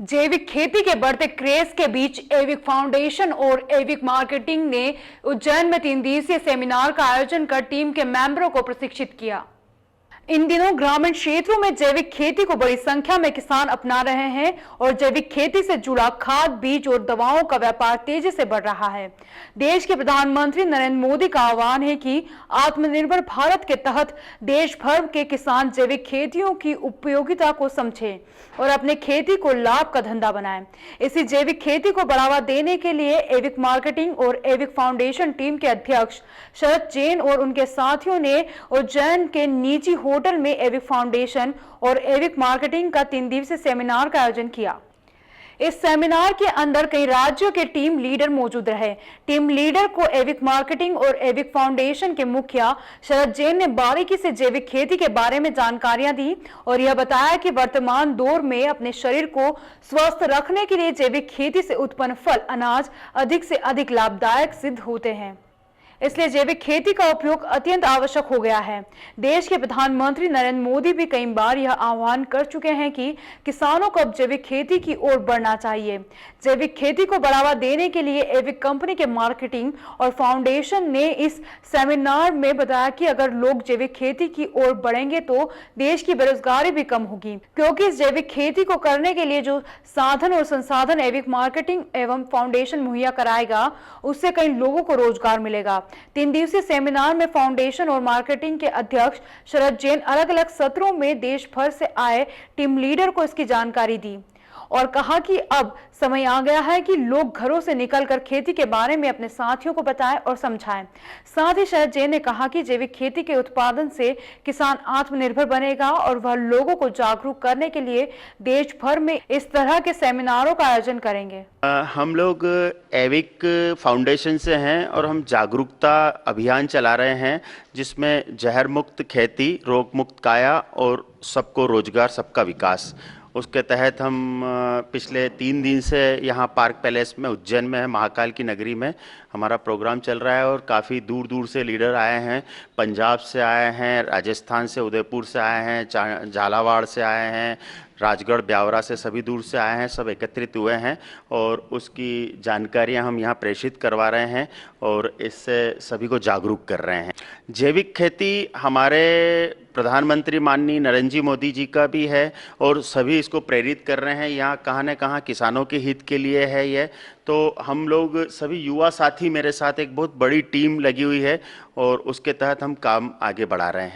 जैविक खेती के बढ़ते क्रेज के बीच एविक फाउंडेशन और एविक मार्केटिंग ने उज्जैन में 3 दिवसीय सेमिनार का आयोजन कर टीम के मेंबरों को प्रशिक्षित किया। इन दिनों ग्रामीण क्षेत्रों में जैविक खेती को बड़ी संख्या में किसान अपना रहे हैं और जैविक खेती से जुड़ा खाद, बीज और दवाओं का व्यापार तेजी से बढ़ रहा है। देश के प्रधानमंत्री नरेंद्र मोदी का आह्वान है कि आत्मनिर्भर भारत के तहत देश भर के किसान जैविक खेतियों की उपयोगिता को समझें और अपने खेती को लाभ का धंधा बनाएं। इसी जैविक खेती को बढ़ावा देने के लिए एविक मार्केटिंग और एविक फाउंडेशन टीम के अध्यक्ष शरद जैन और उनके साथियों ने उज्जैन के निजी होटल में एविक फाउंडेशन और एविक मार्केटिंग का 3 दिवसीय सेमिनार का आयोजन किया। इस सेमिनार के अंदर कई राज्यों के टीम लीडर मौजूद रहे। टीम लीडर को एविक मार्केटिंग और एविक फाउंडेशन के मुखिया शरद जैन ने बारीकी से जैविक खेती के बारे में जानकारियां दी और यह बताया कि वर्तमान दौर में अपने शरीर को स्वस्थ रखने के लिए जैविक खेती से उत्पन्न फल, अनाज अधिक से अधिक लाभदायक सिद्ध होते हैं, इसलिए जैविक खेती का उपयोग अत्यंत आवश्यक हो गया है। देश के प्रधानमंत्री नरेंद्र मोदी भी कई बार यह आह्वान कर चुके हैं कि किसानों को अब जैविक खेती की ओर बढ़ना चाहिए। जैविक खेती को बढ़ावा देने के लिए एविक कंपनी के मार्केटिंग और फाउंडेशन ने इस सेमिनार में बताया कि अगर लोग जैविक खेती की ओर बढ़ेंगे तो देश की बेरोजगारी भी कम होगी, क्योंकि इस जैविक खेती को करने के लिए जो साधन और संसाधन एविक मार्केटिंग एवं फाउंडेशन मुहैया कराएगा, उससे कई लोगों को रोजगार मिलेगा। 3 दिवसीय सेमिनार में फाउंडेशन और मार्केटिंग के अध्यक्ष शरद जैन अलग अलग सत्रों में देश भर से आए टीम लीडर को इसकी जानकारी दी और कहा कि अब समय आ गया है कि लोग घरों से निकलकर खेती के बारे में अपने साथियों को बताएं और समझाएं। साथ ही शरद जैन ने कहा कि जैविक खेती के उत्पादन से किसान आत्मनिर्भर बनेगा और वह लोगों को जागरूक करने के लिए देश भर में इस तरह के सेमिनारों का आयोजन करेंगे। हम लोग एविक फाउंडेशन से हैं और हम जागरूकता अभियान चला रहे हैं, जिसमें जहर मुक्त खेती, रोग मुक्त काया और सबको रोजगार, सबका विकास। उसके तहत हम पिछले 3 दिन से यहाँ पार्क पैलेस में उज्जैन में है, महाकाल की नगरी में हमारा प्रोग्राम चल रहा है और काफ़ी दूर दूर से लीडर आए हैं। पंजाब से आए हैं, राजस्थान से, उदयपुर से आए हैं, झालावाड़ से आए हैं, राजगढ़, ब्यावरा से, सभी दूर से आए हैं, सब एकत्रित हुए हैं और उसकी जानकारियां हम यहाँ प्रेषित करवा रहे हैं और इससे सभी को जागरूक कर रहे हैं। जैविक खेती हमारे प्रधानमंत्री माननीय नरेंद्र जी मोदी जी का भी है और सभी इसको प्रेरित कर रहे हैं। यहाँ कहाँ न कहाँ किसानों के हित के लिए है ये, तो हम लोग सभी युवा साथी मेरे साथ एक बहुत बड़ी टीम लगी हुई है और उसके तहत हम काम आगे बढ़ा रहे हैं।